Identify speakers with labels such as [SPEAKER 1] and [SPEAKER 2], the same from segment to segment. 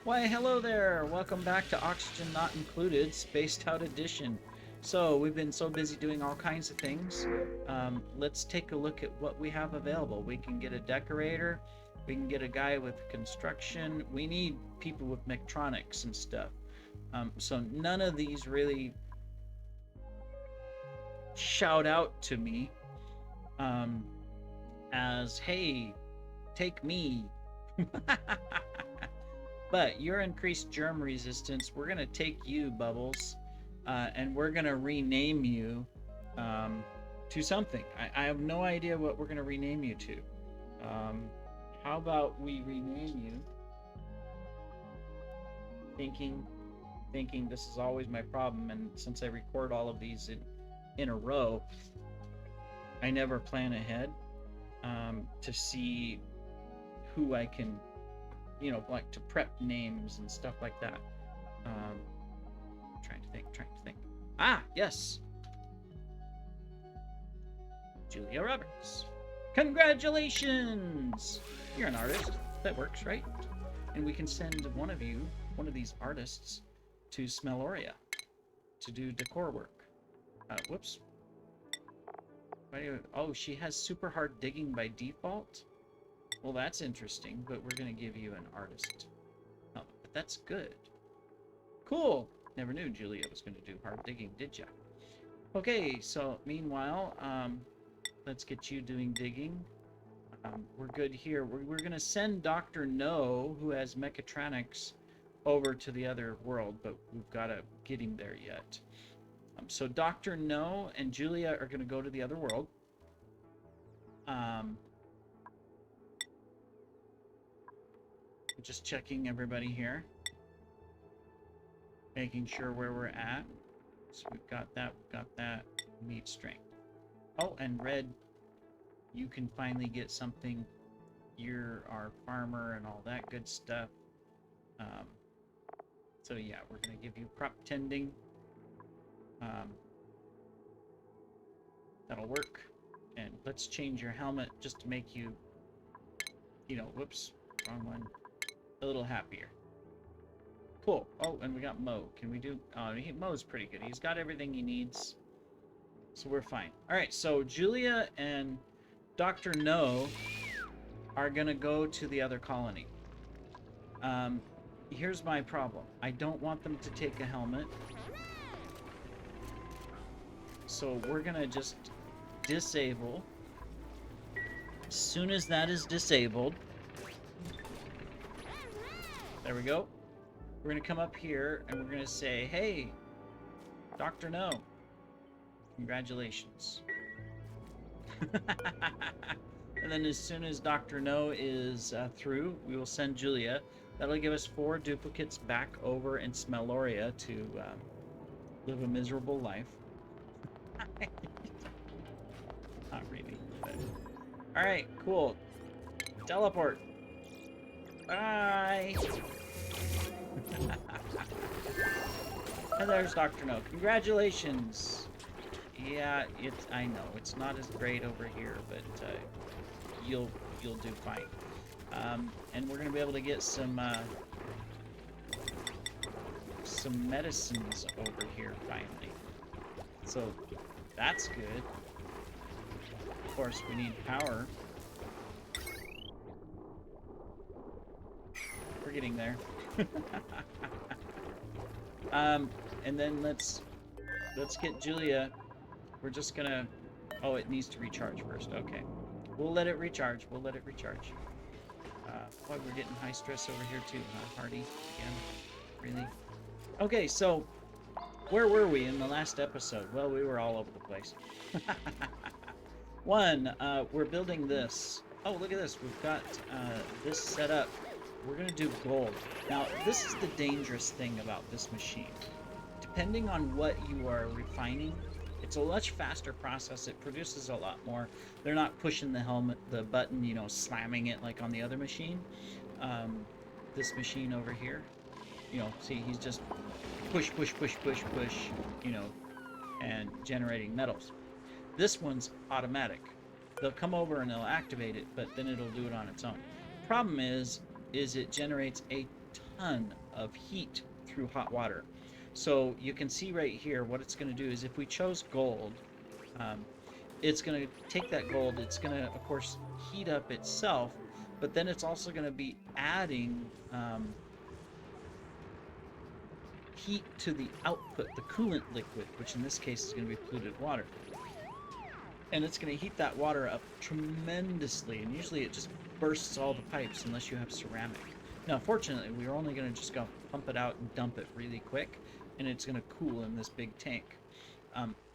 [SPEAKER 1] Why, hello there! Welcome back to Oxygen Not Included, Spaced Out Edition. So, we've been so busy doing all kinds of things. Let's take a look at what we have available. We can get a decorator, we can get a guy with construction, we need people with mechatronics and stuff. So, none of these really shout out to me um, as, hey, take me. But your increased germ resistance, we're going to take you, Bubbles, and we're going to rename you um, to something. I have no idea what we're going to rename you to. Um, how about we rename you thinking thinking this is always my problem, and since I record all of these in a row, I never plan ahead to see who I can, like to prep names and stuff like that. Um, trying to think. Ah, yes, Julia Roberts. Congratulations! You're an artist. That works, right? And we can send one of these artists, to Smelloria to do decor work. Whoops. Oh, she has super hard digging by default? Well, that's interesting, but we're going to give you an artist. Oh, but that's good. Cool. Never knew Julia was going to do hard digging, did ya? Okay, so meanwhile, let's get you doing digging. We're good here. We're going to send Dr. No, who has mechatronics, over to the other world, but we've got to get him there yet. So Dr. No and Julia are going to go to the other world. Just checking everybody here. Making sure where we're at. So we've got that. Meat strength. Oh, and Red, you can finally get something. You're our farmer and all that good stuff. So yeah, we're going to give you crop tending. That'll work. And let's change your helmet just to make you, whoops, wrong one, a little happier. Cool. Oh, and we got Mo. Can we do... Mo's pretty good. He's got everything he needs. So we're fine. Alright, so Julia and Dr. No are going to go to the other colony. Here's my problem. I don't want them to take a helmet. So we're going to just disable. As soon as that is disabled... There we go. We're going to come up here and we're going to say, hey, Dr. No, congratulations. And then as soon as Dr. No is through, we will send Julia. That'll give us 4 duplicates back over in Smelloria to live a miserable life. Not really. But... All right, cool. Teleport. Bye. And there's Dr. No. Congratulations. Yeah, I know it's not as great over here, but you'll do fine. And we're gonna be able to get some medicines over here finally. So that's good. Of course, we need power. We're getting there. And then let's get Julia. We're just gonna... Oh, it needs to recharge first. Okay. We'll let it recharge. Boy, we're getting high stress over here too, huh, Hardy? Again? Really? Okay, so... Where were we in the last episode? Well, we were all over the place. We're building this. Oh, look at this. We've got this set up. We're going to do gold. Now, this is the dangerous thing about this machine. Depending on what you are refining, it's a much faster process. It produces a lot more. They're not pushing the button, slamming it like on the other machine. This machine over here, see, he's just push, and generating metals. This one's automatic. They'll come over and they'll activate it, but then it'll do it on its own. Problem is it generates a ton of heat through hot water. So you can see right here what it's going to do is if we chose gold, um, it's going to take that gold, it's going to, of course, heat up itself, but then it's also going to be adding heat to the output, the coolant liquid, which in this case is going to be polluted water. And it's going to heat that water up tremendously, and usually it just bursts all the pipes unless you have ceramic. Now, fortunately, we're only going to just go pump it out and dump it really quick, and it's going to cool in this big tank.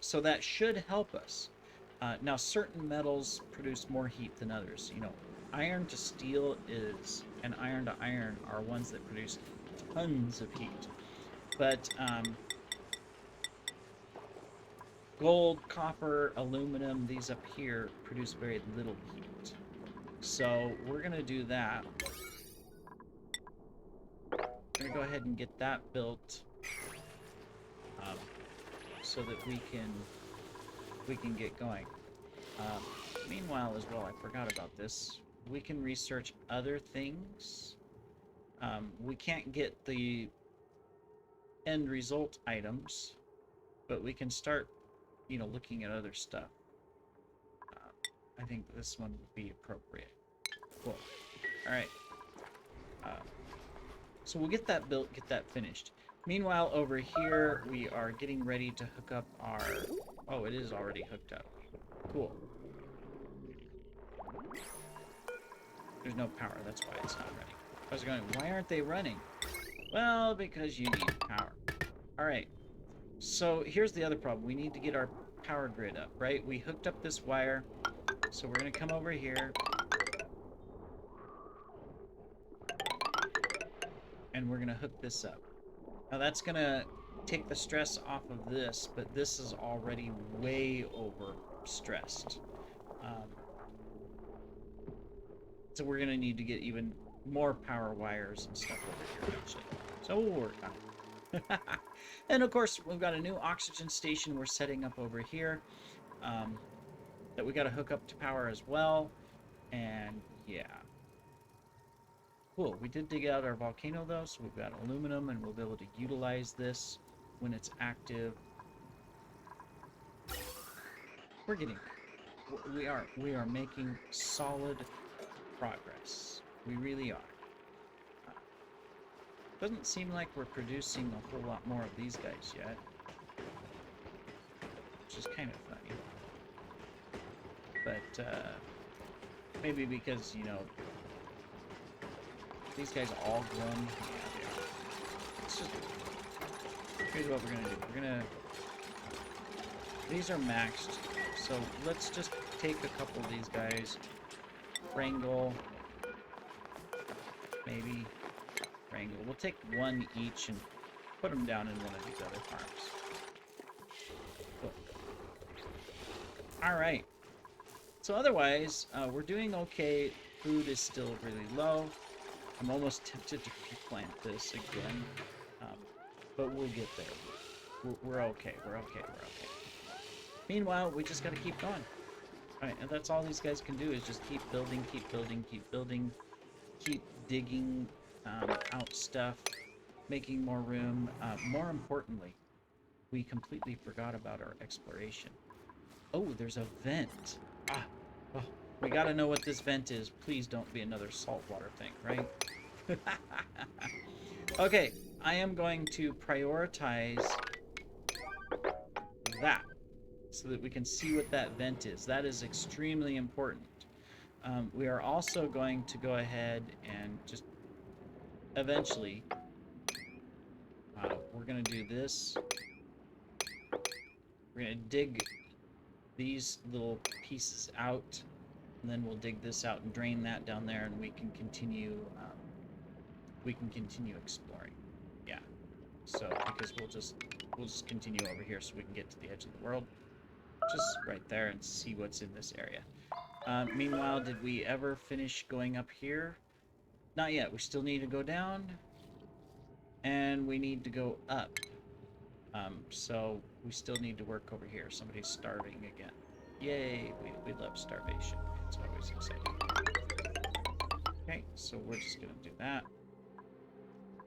[SPEAKER 1] So that should help us. Now, certain metals produce more heat than others. You know, iron to steel is, and iron to iron are ones that produce tons of heat. But gold, copper, aluminum, these up here produce very little heat. So we're going to do that. We're going to go ahead and get that built so that we can get going. Meanwhile, as well, I forgot about this. We can research other things. We can't get the end result items, but we can start, you know, looking at other stuff. I think this one would be appropriate. Cool. All right. So we'll get that built, get that finished. Meanwhile, over here, we are getting ready to hook up our... Oh, it is already hooked up. Cool. There's no power, that's why it's not running. I was going, why aren't they running? Well, because you need power. Alright. So here's the other problem. We need to get our power grid up, right? We hooked up this wire. So we're going to come over here. And we're going to hook this up. Now that's going to take the stress off of this, but this is already way over stressed. So we're going to need to get even more power wires and stuff over here eventually. So we'll work on it. And of course, we've got a new oxygen station we're setting up over here that we got to hook up to power as well. And yeah. Cool. We did dig out our volcano though, so we've got aluminum and we'll be able to utilize this when it's active. We're getting... We are making solid progress. We really are. Doesn't seem like we're producing a whole lot more of these guys yet. Which is kind of funny. But, maybe because, you know, these guys are all grown. Yeah, they are. It's just... Here's what we're gonna do. We're gonna... These are maxed, so let's just take a couple of these guys. Wrangle. Maybe. Wrangle. We'll take one each and put them down in one of these other farms. Cool. Alright. So otherwise, we're doing okay. Food is still really low. I'm almost tempted to replant this again. But we'll get there. We're okay. We're okay. We're okay. Meanwhile, we just gotta keep going. Alright, and that's all these guys can do is just keep building, keep building, keep building, keep digging out stuff, making more room. More importantly, we completely forgot about our exploration. Oh, there's a vent. Oh, we gotta know what this vent is. Please don't be another saltwater thing, right? Okay, I am going to prioritize that so that we can see what that vent is. That is extremely important. We are also going to go ahead and just eventually we're going to do this. We're going to dig these little pieces out, and then we'll dig this out and drain that down there, and we can continue exploring. Yeah. So because we'll just continue over here so we can get to the edge of the world, just right there, and see what's in this area. Meanwhile, did we ever finish going up here? Not yet. We still need to go down, and we need to go up. So we still need to work over here. Somebody's starving again. Yay! We love starvation. It's always exciting. Okay, so we're just gonna do that.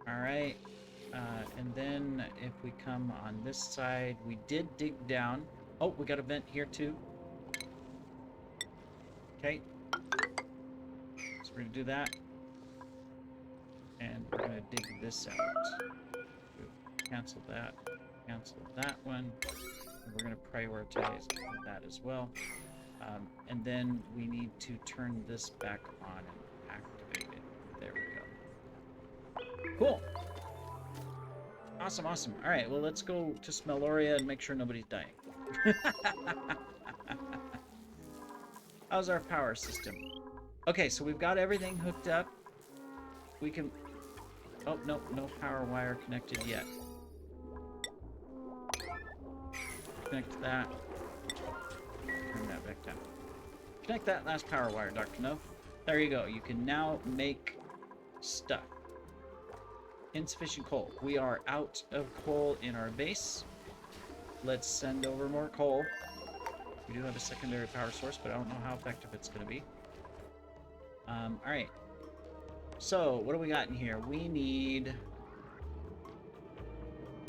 [SPEAKER 1] Alright. And then if we come on this side, we did dig down. Oh, we got a vent here too. Okay. So we're going to do that. And we're going to dig this out. Cancel that. Cancel that one. And we're going to prioritize that as well. And then we need to turn this back on and activate it. There we go. Cool. Awesome, awesome. All right, well, let's go to Smelloria and make sure nobody's dying. How's our power system? Okay, so we've got everything hooked up. We can... Oh, no, no power wire connected yet. Connect that. Turn that back down. Connect that last power wire, Dr. No. There you go. You can now make stuff. Insufficient coal. We are out of coal in our base. Let's send over more coal. We do have a secondary power source, but I don't know how effective it's going to be. Alright. So, what do we got in here? We need...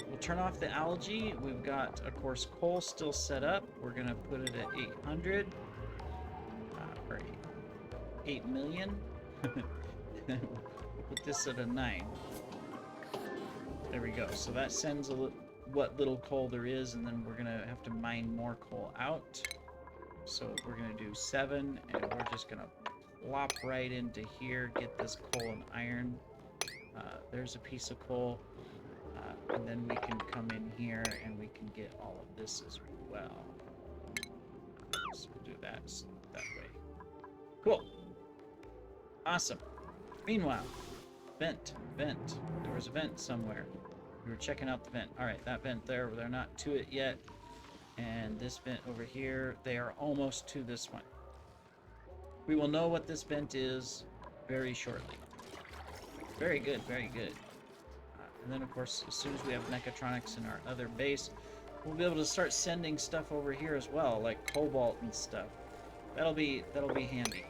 [SPEAKER 1] We'll turn off the algae. We've got, of course, coal still set up. We're going to put it at 800. Or 8 million. We'll put this at a 9. There we go. So that sends what little coal there is, and then we're going to have to mine more coal out. So we're going to do 7, and we're just going to plop right into here, get this coal and iron. There's a piece of coal. And then we can come in here and we can get all of this as well. So we'll do that way. Cool. Awesome. Meanwhile, vent. There was a vent somewhere. We were checking out the vent. Alright, that vent there, they're not to it yet. And this vent over here, they are almost to this one. We will know what this vent is very shortly. Very good, very good. And then, of course, as soon as we have mechatronics in our other base, we'll be able to start sending stuff over here as well, like cobalt and stuff. That'll be handy.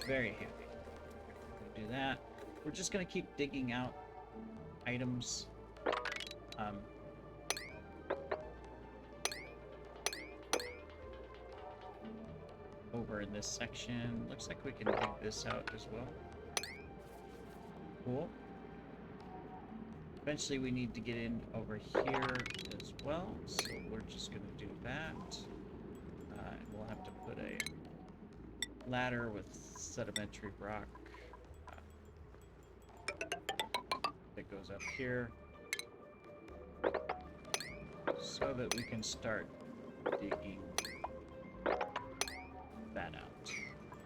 [SPEAKER 1] Very handy. We'll do that. We're just going to keep digging out items. Over in this section. Looks like we can dig this out as well. Cool. Eventually we need to get in over here as well, so we're just going to do that. And we'll have to put a ladder with sedimentary rock that goes up here so that we can start digging that out.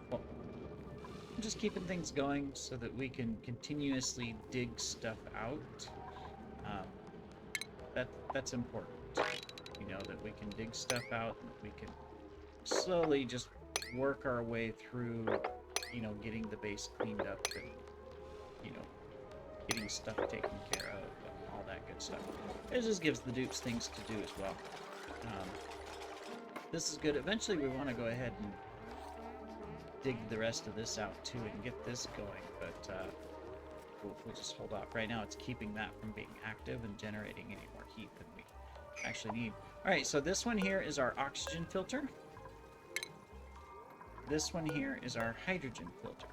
[SPEAKER 1] Well, just keeping things going so that we can continuously dig stuff out. That's important. You know, that we can dig stuff out, and that we can slowly just work our way through, you know, getting the base cleaned up and, you know, getting stuff taken care of and all that good stuff. It just gives the dupes things to do as well. This is good. Eventually we want to go ahead and dig the rest of this out too and get this going, but we'll just hold off. Right now it's keeping that from being active and generating any more heat than we actually need. Alright, so this one here is our oxygen filter. This one here is our hydrogen filter.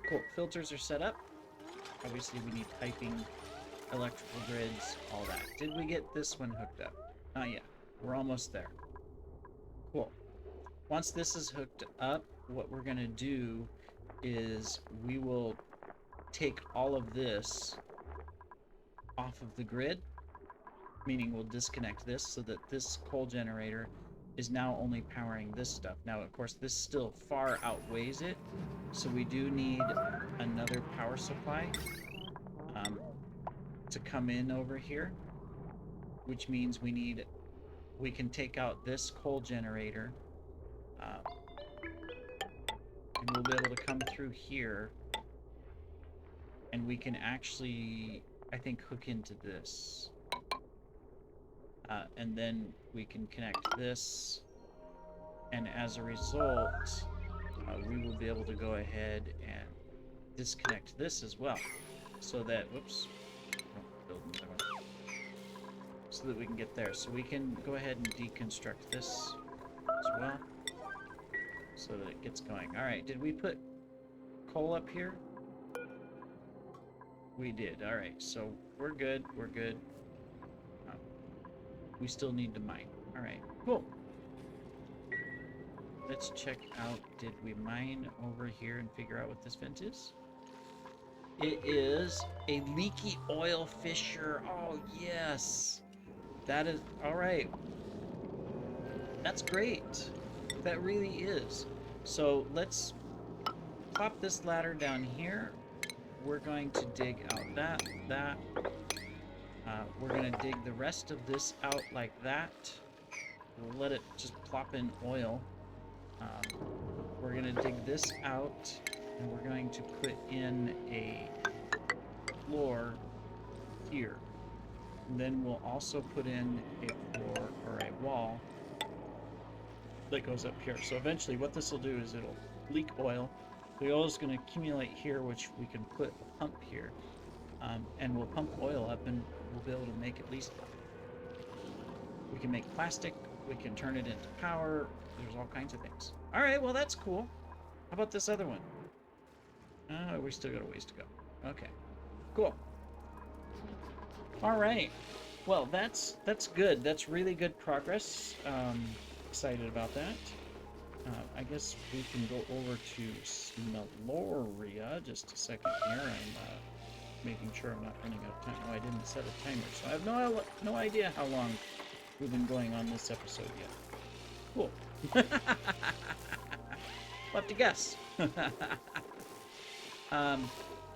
[SPEAKER 1] Cool, filters are set up. Obviously we need piping, electrical grids, all that. Did we get this one hooked up? Not yet. We're almost there. Cool. Once this is hooked up, what we're going to do is we will take all of this off of the grid, meaning we'll disconnect this so that this coal generator is now only powering this stuff. Now, of course, this still far outweighs it, so we do need another power supply to come in over here, which means we can take out this coal generator, and we'll be able to come through here, and we can actually, I think, hook into this. And then we can connect this, and as a result, we will be able to go ahead and disconnect this as well, so that, whoops, don't build another one, so that we can get there. So we can go ahead and deconstruct this as well, so that it gets going. All right, did we put coal up here? We did. All right, so we're good. We're good. We still need to mine. All right, cool. Let's check out, did we mine over here and figure out what this vent is? It is a leaky oil fissure. Oh, yes. That is, all right. That's great. That really is. So let's plop this ladder down here. We're going to dig out that. We're going to dig the rest of this out like that. We'll let it just plop in oil. We're going to dig this out, and we're going to put in a floor here. And then we'll also put in a floor or a wall that goes up here. So eventually what this will do is it'll leak oil. The oil is going to accumulate here, which we can put a pump here. And we'll pump oil up, and we'll be able to make at least, we can make plastic, we can turn it into power, there's all kinds of things. All right, well, that's cool. How about this other one? We still got a ways to go. Okay, cool. All right, well, that's good. That's really good progress. Excited about that. I guess we can go over to Smelloria. Just a second here. I'm making sure I'm not running out of time. Oh, I didn't set a timer, so I have no idea how long we've been going on this episode yet. Cool. We'll have to guess.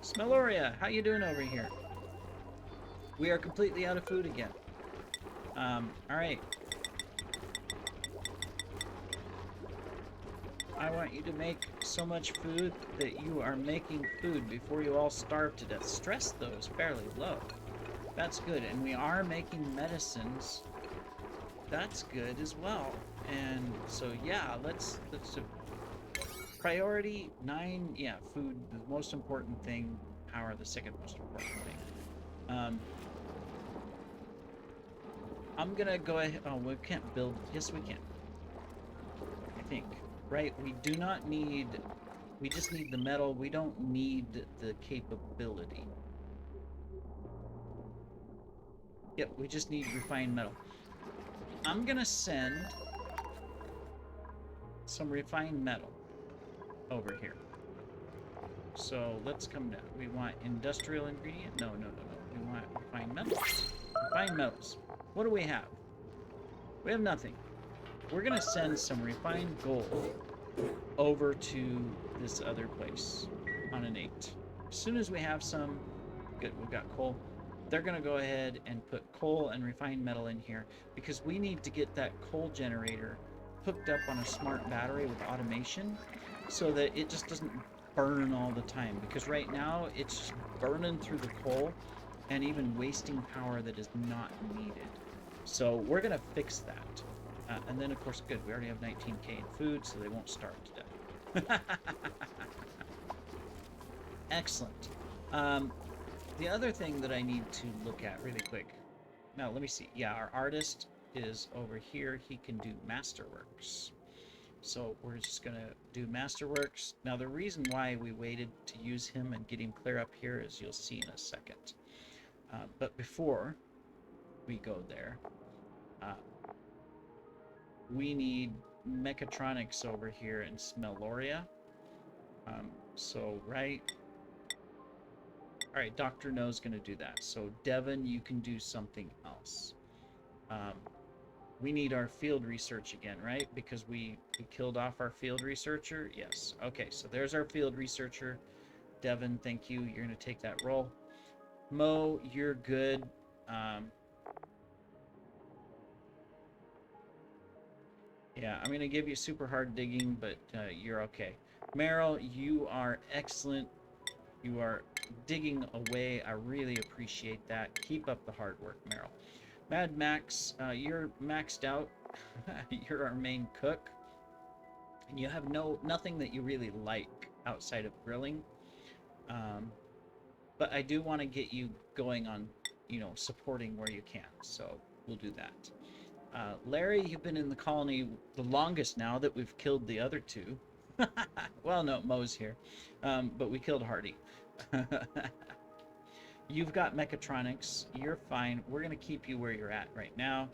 [SPEAKER 1] Smelloria, how you doing over here? We are completely out of food again. All right. I want you to make so much food that you are making food before you all starve to death. Stress, though, is fairly low. That's good. And we are making medicines. That's good as well. And so, yeah, let's priority 9, yeah, food, the most important thing, power, the second most important thing. I'm gonna go ahead, oh, we can't build, yes we can, I think. Right, we do not need, we just need the metal, we don't need the capability. Yep, we just need refined metal. I'm gonna send some refined metal over here. So let's come down. We want industrial ingredient? No. We want refined metals. Refined metals. What do we have? We have nothing. We're gonna send some refined gold over to this other place on an 8. As soon as we have some, good, we've got coal. They're gonna go ahead and put coal and refined metal in here because we need to get that coal generator hooked up on a smart battery with automation so that it just doesn't burn all the time, because right now it's just burning through the coal and even wasting power that is not needed. So we're gonna fix that. And then, of course, good, we already have 19k in food, so they won't starve to death. Excellent. The other thing that I need to look at really quick. Now, let me see. Yeah, our artist is over here. He can do Masterworks. So we're just going to do Masterworks. Now, the reason why we waited to use him and get him clear up here is you'll see in a second. But before we go there, we need mechatronics over here in Smelloria. So, right. All right, Dr. No's going to do that. So, Devin, you can do something else. We need our field research again, right? Because we killed off our field researcher. Yes. Okay, so there's our field researcher. Devin, thank you. You're going to take that role. Mo, you're good. Yeah, I'm going to give you super hard digging, but you're okay. Meryl, you are excellent. You are digging away. I really appreciate that. Keep up the hard work, Meryl. Mad Max, you're maxed out. You're our main cook. and you have nothing that you really like outside of grilling. Um, but I do want to get you going on, supporting where you can. So we'll do that. Larry, you've been in the colony the longest now that we've killed the other two. Well, no, Mo's here. But we killed Hardy. You've got mechatronics. You're fine. We're going to keep you where you're at right now.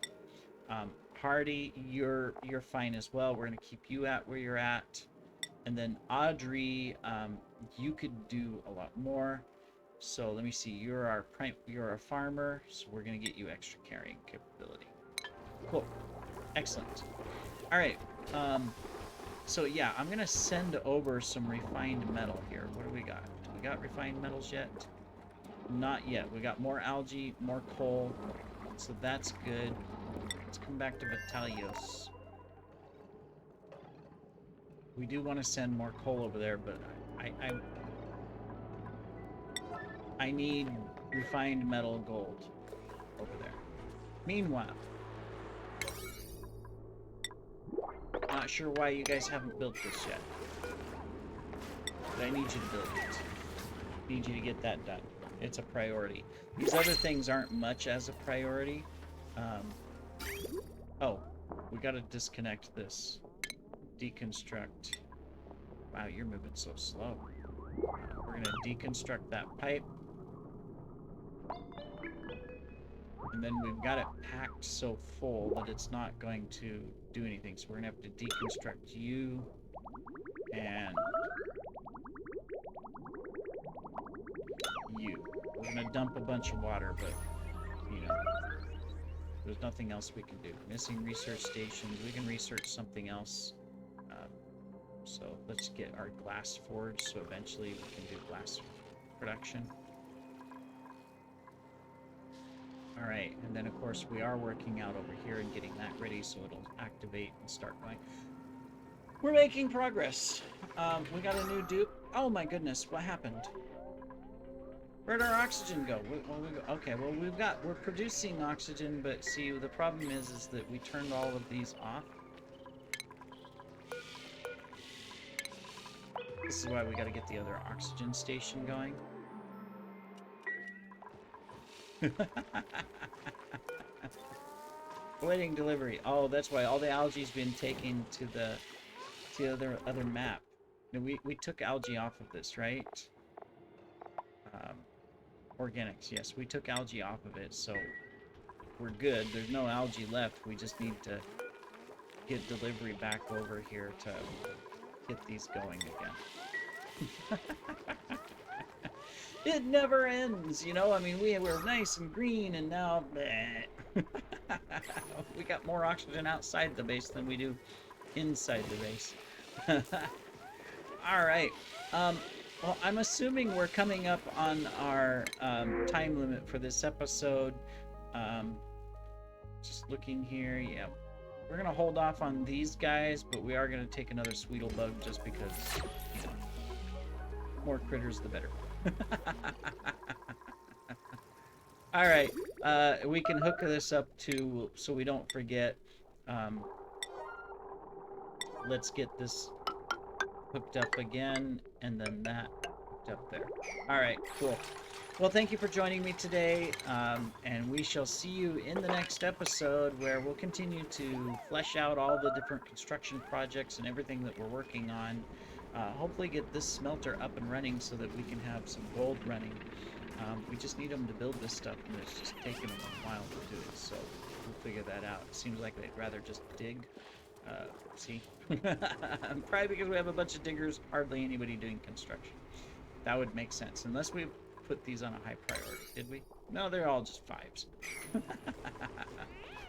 [SPEAKER 1] Hardy, you're fine as well. We're going to keep you at where you're at. And then Audrey, you could do a lot more. So let me see. You're a farmer, so we're going to get you extra carrying capability. Cool. Excellent. All right. So yeah, I'm going to send over some refined metal here. What do we got? Do we got refined metals yet? Not yet. We got more algae, more coal. So that's good. Let's come back to Vitalios. We do want to send more coal over there, but I need refined metal gold over there. Meanwhile, not sure why you guys haven't built this yet, but I need you to build it. Need you to get that done. It's a priority. These other things aren't much as a priority. Oh, we gotta disconnect this. Deconstruct. Wow, you're moving so slow. We're gonna deconstruct that pipe. And then we've got it packed so full that it's not going to do anything. So we're gonna have to deconstruct you and you. We're gonna dump a bunch of water, but there's nothing else we can do. Missing research stations. We can research something else. So let's get our glass forge, so eventually we can do glass production. All right, and then of course we are working out over here and getting that ready so it'll activate and start going. We're making progress. We got a new dupe. Oh my goodness, what happened? Where'd our oxygen go? Okay, well we're producing oxygen, but see, the problem is that we turned all of these off. This is why we got to get the other oxygen station going. Awaiting delivery. Oh, that's why all the algae's been taken to the other map. We took algae off of this, right? Organics, yes, we took algae off of it, so we're good. There's no algae left. We just need to get delivery back over here to get these going again. It never ends, I mean, we were nice and green, and now we got more oxygen outside the base than we do inside the base. All right. Well, I'm assuming we're coming up on our time limit for this episode. Just looking here, yeah. We're going to hold off on these guys, but we are going to take another Sweetlebug just because, more critters the better. All right, we can hook this up to, so we don't forget. Let's get this hooked up again, and then that hooked up there. All right, cool. Well, thank you for joining me today, and we shall see you in the next episode, where we'll continue to flesh out all the different construction projects and everything that we're working on. Hopefully get this smelter up and running so that we can have some gold running. We just need them to build this stuff, and it's just taking them a while to do it, so we'll figure that out. It seems like they'd rather just dig. See? Probably because we have a bunch of diggers, hardly anybody doing construction. That would make sense, unless we put these on a high priority. Did we? No, they're all just 5s.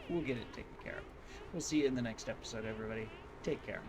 [SPEAKER 1] We'll get it taken care of. We'll see you in the next episode, everybody. Take care.